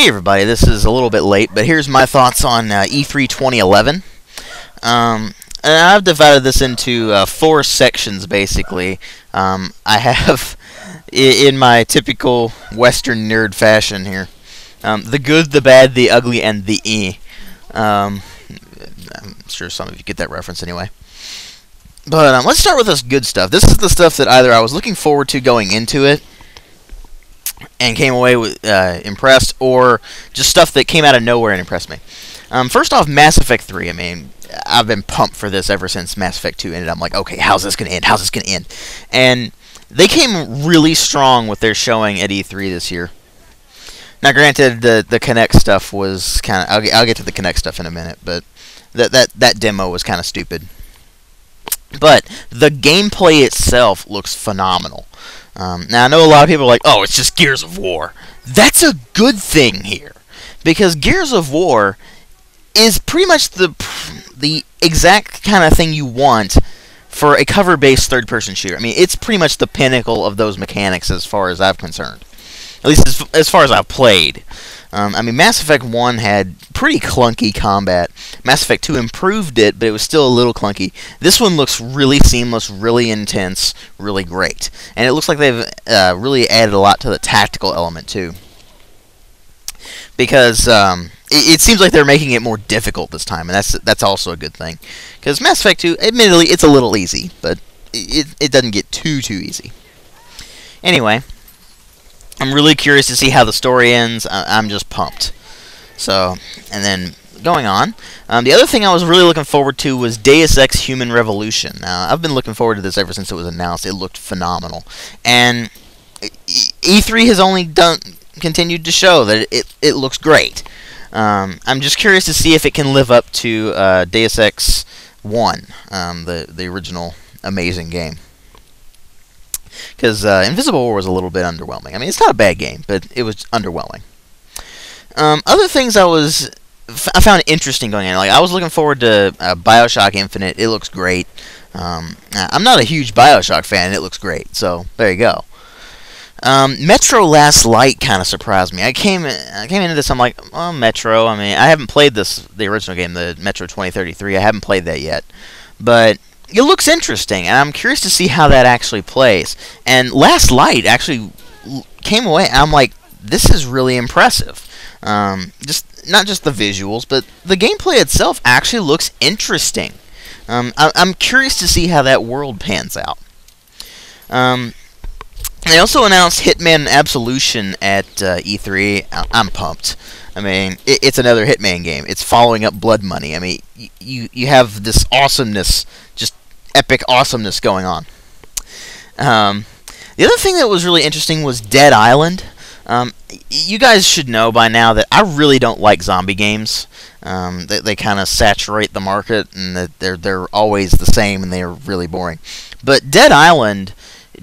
everybody, this is a little bit late, but here's my thoughts on E3 2011. And I've divided this into 4 sections, basically. I have, in my typical Western nerd fashion here, the good, the bad, the ugly, and the I'm sure some of you get that reference anyway. But let's start with this good stuff. This is the stuff that either I was looking forward to going into it, and came away with impressed, or just stuff that came out of nowhere and impressed me. First off, Mass Effect 3. I mean, I've been pumped for this ever since Mass Effect 2 ended. I'm like, okay, how's this going to end? How's this going to end? And they came really strong with their showing at E3 this year. Now, granted, the Kinect stuff was kind of... I'll get to the Kinect stuff in a minute, but that demo was kind of stupid. But the gameplay itself looks phenomenal. Now, I know a lot of people are like, oh, it's just Gears of War. That's a good thing here. Because Gears of War is pretty much the exact kind of thing you want for a cover-based third-person shooter. I mean, it's pretty much the pinnacle of those mechanics as far as I'm concerned. At least as far as I've played. I mean, Mass Effect 1 had pretty clunky combat. Mass Effect 2 improved it, but it was still a little clunky. This one looks really seamless, really intense, really great. And it looks like they've really added a lot to the tactical element, too. Because it seems like they're making it more difficult this time, and that's also a good thing. Because Mass Effect 2, admittedly, it's a little easy, but it doesn't get too easy. Anyway, I'm really curious to see how the story ends. I'm just pumped. So, and then going on, the other thing I was really looking forward to was Deus Ex Human Revolution. Now, I've been looking forward to this ever since it was announced. It looked phenomenal, and E3 has only continued to show that it looks great. I'm just curious to see if it can live up to Deus Ex 1, the original amazing game. Because Invisible War was a little bit underwhelming. I mean, it's not a bad game, but it was underwhelming. Other things I found interesting going in. Like, I was looking forward to BioShock Infinite. It looks great. I'm not a huge BioShock fan. It looks great. So there you go. Metro Last Light kind of surprised me. I came into this. I'm like, oh, Metro. I mean, I haven't played the original game, the Metro 2033. I haven't played that yet, but it looks interesting, and I'm curious to see how that actually plays. And Last Light actually came away, and I'm like, this is really impressive. Just not just the visuals, but the gameplay itself actually looks interesting. I'm curious to see how that world pans out. They also announced Hitman Absolution at E3. I'm pumped. I mean, it's another Hitman game. It's following up Blood Money. I mean, you have this awesomeness, just epic awesomeness going on. The other thing that was really interesting was Dead Island. You guys should know by now that I really don't like zombie games. They kind of saturate the market, and that they're always the same, and they're really boring. But Dead Island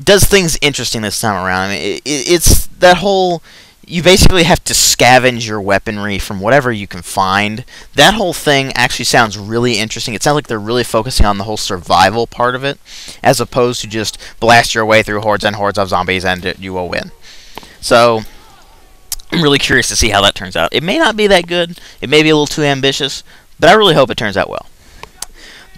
does things interesting this time around. I mean, it's that whole... You basically have to scavenge your weaponry from whatever you can find. That whole thing actually sounds really interesting. It sounds like they're really focusing on the whole survival part of it, as opposed to just blast your way through hordes and hordes of zombies and you will win. So, I'm really curious to see how that turns out. It may not be that good. It may be a little too ambitious, but I really hope it turns out well.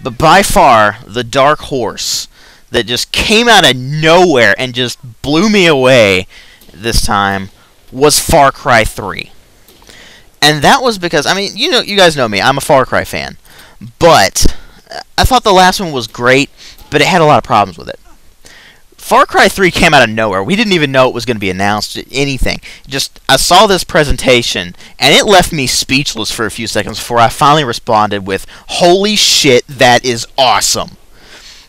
But by far, the dark horse that just came out of nowhere and just blew me away this time was Far Cry 3. And that was because, I mean, you guys know me, I'm a Far Cry fan. But I thought the last one was great, but it had a lot of problems with it. Far Cry 3 came out of nowhere. We didn't even know it was going to be announced, anything. Just, I saw this presentation, and it left me speechless for a few seconds before I finally responded with, holy shit, that is awesome.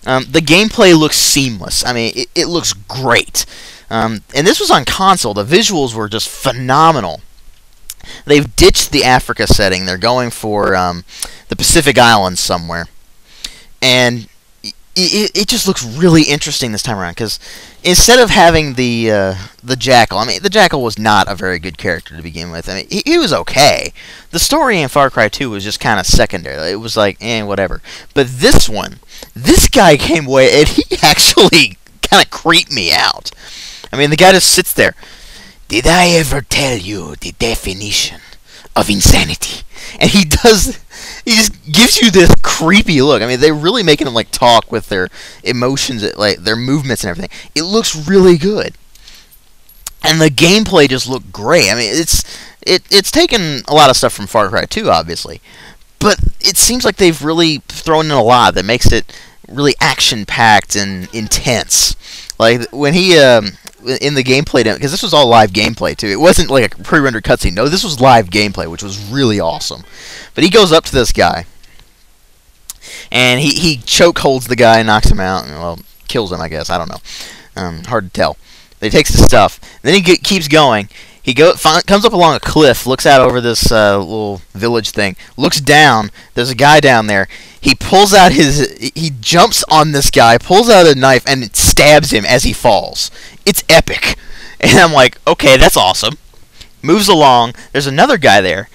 The gameplay looks seamless. I mean, it looks great. And this was on console. The visuals were just phenomenal. They've ditched the Africa setting. They're going for the Pacific Islands somewhere. And it just looks really interesting this time around. Because instead of having the Jackal, I mean, the Jackal was not a very good character to begin with. I mean, he was okay. The story in Far Cry 2 was just kind of secondary. It was like, whatever. But this one, this guy came away, and he actually kind of creeped me out. I mean, the guy just sits there. "Did I ever tell you the definition of insanity?" And he just gives you this creepy look. I mean, they're really making him like talk with their emotions, like their movements and everything. It looks really good, and the gameplay just looked great. I mean, it's taken a lot of stuff from Far Cry 2, obviously, but it seems like they've really thrown in a lot that makes it really action-packed and intense. Like when he in the gameplay, because this was all live gameplay too. It wasn't like a pre-rendered cutscene. No, this was live gameplay, which was really awesome. But he goes up to this guy, and he choke holds the guy and knocks him out, and well, kills him, I guess. I don't know. Hard to tell. But he takes his stuff. Then he keeps going. He comes up along a cliff, looks out over this little village thing, looks down. There's a guy down there. He pulls out he jumps on this guy, pulls out a knife, and it stabs him as he falls. It's epic. And I'm like, okay, that's awesome. Moves along. There's another guy there.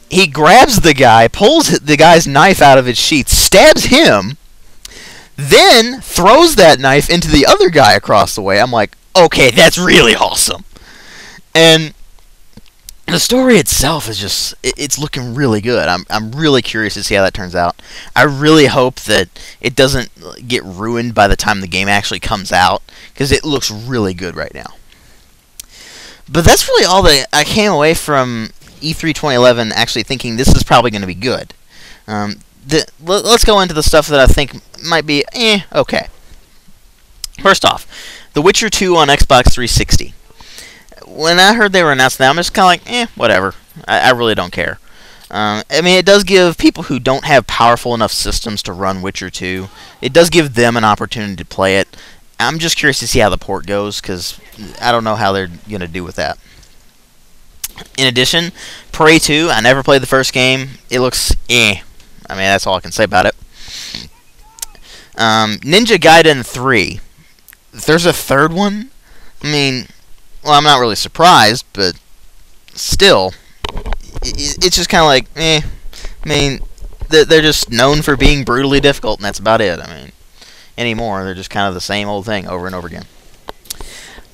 He grabs the guy, pulls the guy's knife out of its sheath, stabs him, then throws that knife into the other guy across the way. I'm like, okay, that's really awesome. And the story itself is just, it's looking really good. I'm really curious to see how that turns out. I really hope that it doesn't get ruined by the time the game actually comes out, because it looks really good right now. But that's really all that I came away from E3 2011 actually thinking this is probably going to be good. Let's go into the stuff that I think might be, okay. First off, The Witcher 2 on Xbox 360. When I heard they were announcing that, I'm just kind of like, whatever. I really don't care. I mean, it does give people who don't have powerful enough systems to run Witcher 2, it does give them an opportunity to play it. I'm just curious to see how the port goes, because I don't know how they're going to do with that. In addition, Prey 2, I never played the first game. It looks I mean, that's all I can say about it. Ninja Gaiden 3. There's a third one? I mean, well, I'm not really surprised, but still, it's just kind of like, I mean, they're just known for being brutally difficult, and that's about it. I mean, anymore, they're just kind of the same old thing over and over again.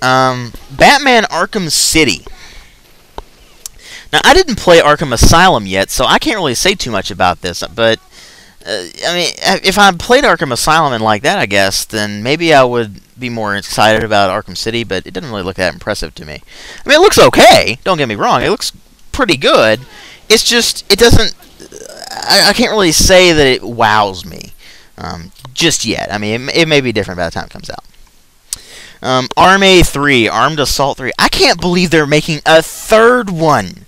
Batman Arkham City. Now, I didn't play Arkham Asylum yet, so I can't really say too much about this, but I mean, if I played Arkham Asylum and like that, I guess, then maybe I would be more excited about Arkham City, but it doesn't really look that impressive to me. I mean, it looks okay, don't get me wrong, it looks pretty good. It's just, it doesn't, I can't really say that it wows me just yet. I mean, it may be different by the time it comes out. Armed 3, Armed Assault 3. I can't believe they're making a third one.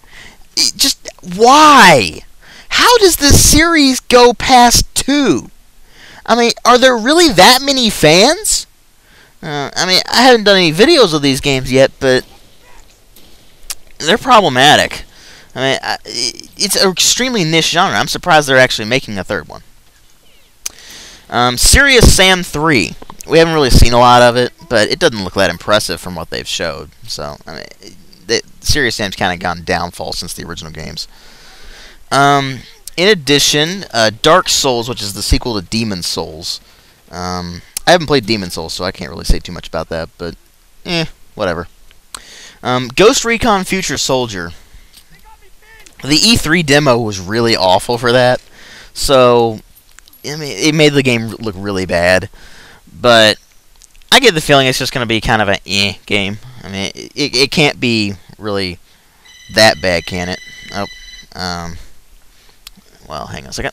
Just, why? How does this series go past 2? I mean, are there really that many fans? I mean, I haven't done any videos of these games yet, but they're problematic. I mean, it's an extremely niche genre. I'm surprised they're actually making a third one. Serious Sam 3. We haven't really seen a lot of it, but it doesn't look that impressive from what they've showed. So, I mean, Serious Sam's kind of gone downfall since the original games. In addition, Dark Souls, which is the sequel to Demon Souls. I haven't played Demon Souls, so I can't really say too much about that, but, whatever. Ghost Recon Future Soldier. The E3 demo was really awful for that, so, I mean, it made the game look really bad, but I get the feeling it's just going to be kind of an game. I mean, it can't be really that bad, can it? Oh, well, hang on a second.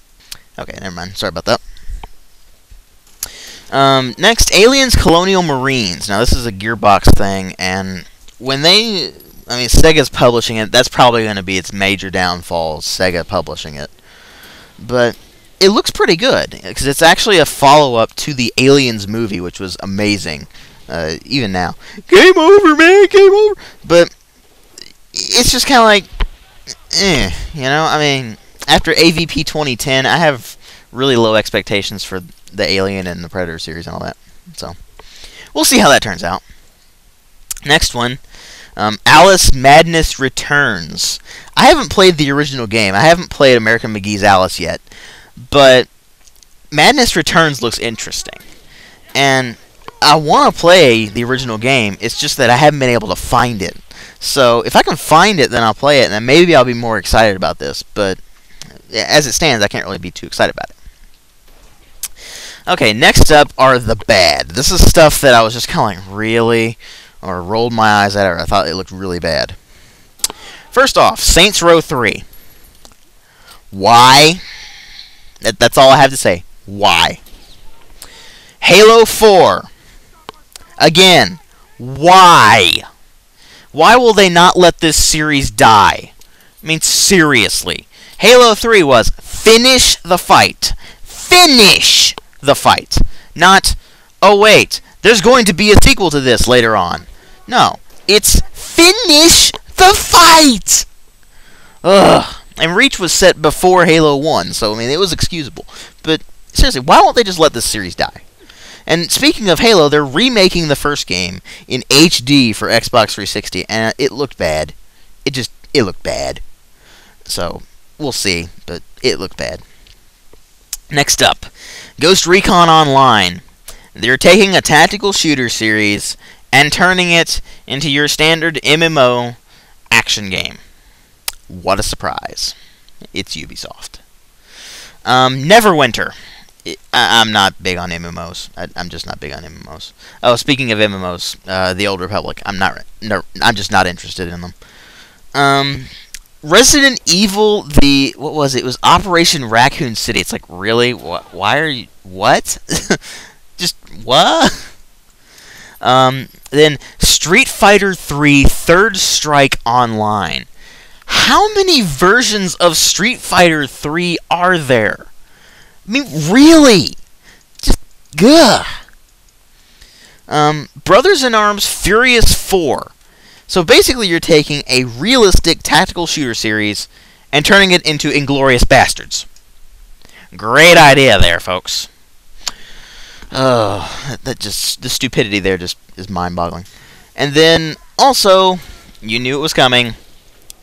Okay, never mind. Sorry about that. Next, Aliens Colonial Marines. Now, this is a Gearbox thing, and when they, I mean, Sega's publishing it, that's probably going to be its major downfall, Sega publishing it. But it looks pretty good, because it's actually a follow-up to the Aliens movie, which was amazing, even now. Game over, man, game over! But it's just kind of like, you know, I mean, after AVP 2010, I have really low expectations for the Alien and the Predator series and all that. So, we'll see how that turns out. Next one, Alice Madness Returns. I haven't played the original game. I haven't played American McGee's Alice yet. But Madness Returns looks interesting. And I want to play the original game. It's just that I haven't been able to find it. So if I can find it, then I'll play it, and then maybe I'll be more excited about this. But as it stands, I can't really be too excited about it. Okay, next up are the bad. This is stuff that I was just kind of like, really? Or rolled my eyes at, or I thought it looked really bad. First off, Saints Row 3. Why? That's all I have to say. Why? Halo 4. Again, why? Why will they not let this series die? I mean, seriously. Halo 3 was finish the fight. Finish the fight. Not, oh wait, there's going to be a sequel to this later on. No, it's finish the fight! Ugh. And Reach was set before Halo 1, so I mean, it was excusable. But seriously, why won't they just let this series die? And speaking of Halo, they're remaking the first game in HD for Xbox 360, and it looked bad. It looked bad. So, we'll see, but it looked bad. Next up, Ghost Recon Online. They're taking a tactical shooter series and turning it into your standard MMO action game. What a surprise. It's Ubisoft. Neverwinter. I'm not big on MMOs. I'm just not big on MMOs. Oh, speaking of MMOs, the Old Republic. I'm just not interested in them. Resident Evil, what was it? It was Operation Raccoon City. It's like, really? Why are you... What? Just, what? Then Street Fighter 3 Third Strike Online. How many versions of Street Fighter 3 are there? I mean, really? Just, gah. Brothers in Arms Furious 4. So basically you're taking a realistic tactical shooter series and turning it into Inglourious Bastards. Great idea there, folks. Oh, the stupidity there just is mind-boggling. And then, also, you knew it was coming,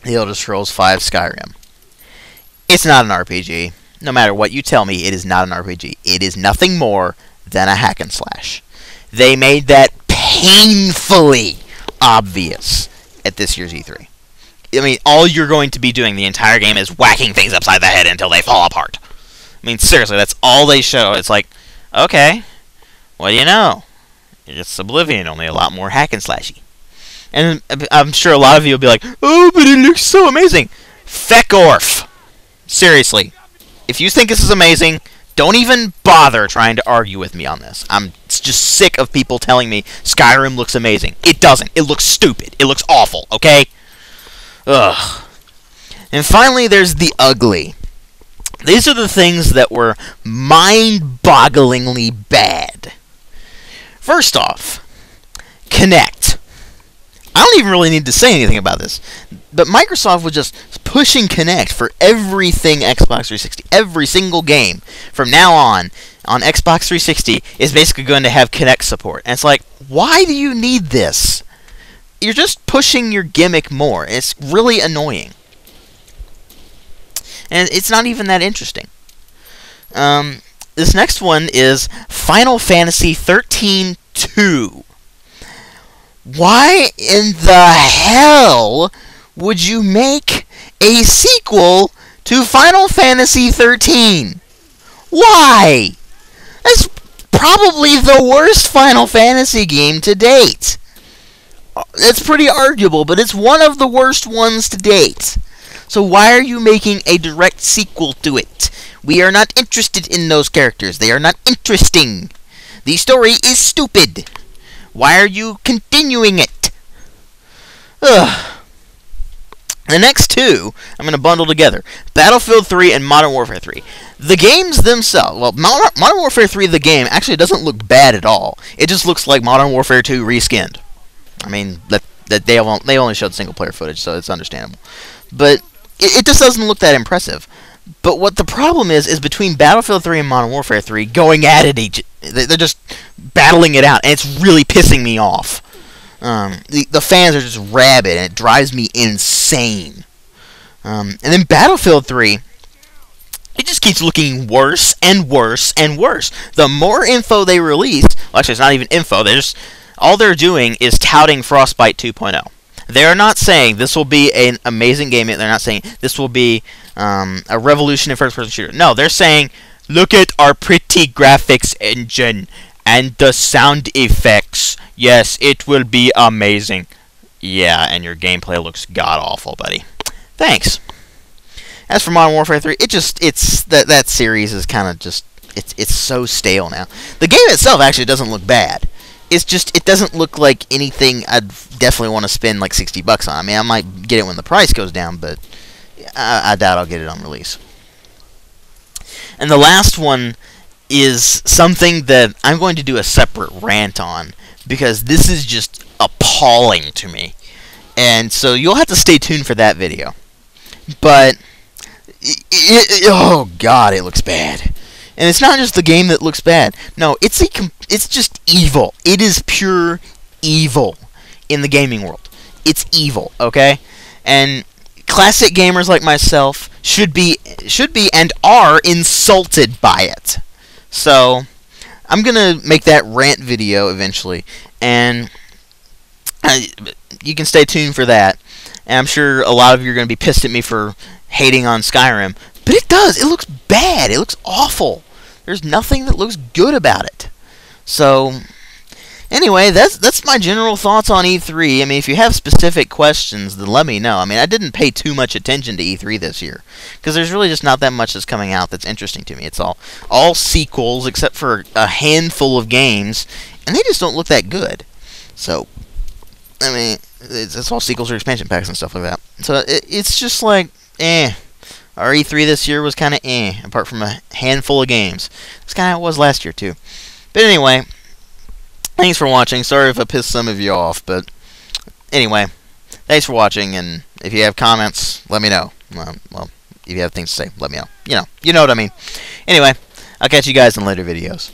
The Elder Scrolls V Skyrim. It's not an RPG. No matter what you tell me, it is not an RPG. It is nothing more than a hack and slash. They made that painfully obvious at this year's E3. I mean, all you're going to be doing the entire game is whacking things upside the head until they fall apart. I mean, seriously, that's all they show. It's like, okay, what do you know? It's Oblivion, only a lot more hack and slashy. And I'm sure a lot of you will be like, oh, but it looks so amazing. Feck orf. Seriously. If you think this is amazing, don't even bother trying to argue with me on this. I'm just sick of people telling me Skyrim looks amazing. It doesn't. It looks stupid. It looks awful, okay? Ugh. And finally, there's the ugly. These are the things that were mind-bogglingly bad. First off, Kinect. I don't even really need to say anything about this, but Microsoft was just pushing Kinect for everything Xbox 360. Every single game from now on Xbox 360 is basically going to have Kinect support. And it's like, why do you need this? You're just pushing your gimmick more. It's really annoying. And it's not even that interesting. This next one is Final Fantasy 13-2. Why in the hell would you make a sequel to Final Fantasy 13? Why? That's probably the worst Final Fantasy game to date. It's pretty arguable, but it's one of the worst ones to date. So why are you making a direct sequel to it? We are not interested in those characters. They are not interesting. The story is stupid. Why are you continuing it? Ugh. The next two, I'm going to bundle together. Battlefield 3 and Modern Warfare 3. The games themselves, well, Modern Warfare 3, the game, actually doesn't look bad at all. It just looks like Modern Warfare 2 reskinned. I mean, they only showed single-player footage, so it's understandable. But it just doesn't look that impressive. But what the problem is between Battlefield 3 and Modern Warfare 3 going at it they're just battling it out, and it's really pissing me off. The fans are just rabid, and it drives me insane. And then Battlefield 3, it just keeps looking worse and worse and worse. The more info they release, well, actually it's not even info, all they're doing is touting Frostbite 2.0. They're not saying this will be an amazing game. They're not saying this will be a revolution in first-person shooter. No, they're saying, look at our pretty graphics engine and the sound effects. Yes, it will be amazing. Yeah, and your gameplay looks god-awful, buddy. Thanks. As for Modern Warfare 3, that series is kind of just, it's so stale now. The game itself actually doesn't look bad. It's just, it doesn't look like anything I'd definitely want to spend like $60 on. I mean, I might get it when the price goes down, but I doubt I'll get it on release. And the last one is something that I'm going to do a separate rant on, because this is just appalling to me. And so you'll have to stay tuned for that video. But, oh god, it looks bad. And it's not just the game that looks bad. No, it's just evil. It is pure evil in the gaming world. It's evil, okay? And classic gamers like myself should be and are insulted by it. So, I'm gonna make that rant video eventually, and you can stay tuned for that. And I'm sure a lot of you are gonna be pissed at me for hating on Skyrim, but it does. It looks bad. It looks awful. There's nothing that looks good about it. So, anyway, that's my general thoughts on E3. I mean, if you have specific questions, then let me know. I mean, I didn't pay too much attention to E3 this year, because there's really just not that much that's coming out that's interesting to me. It's all sequels, except for a handful of games, and they just don't look that good. So, I mean, it's all sequels or expansion packs and stuff like that. So, it's just like, Our E3 this year was kind of apart from a handful of games. It's kind of how it was last year, too. But anyway, thanks for watching. Sorry if I pissed some of you off, but anyway, thanks for watching, and if you have comments, let me know. Well, if you have things to say, let me know. You know what I mean. Anyway, I'll catch you guys in later videos.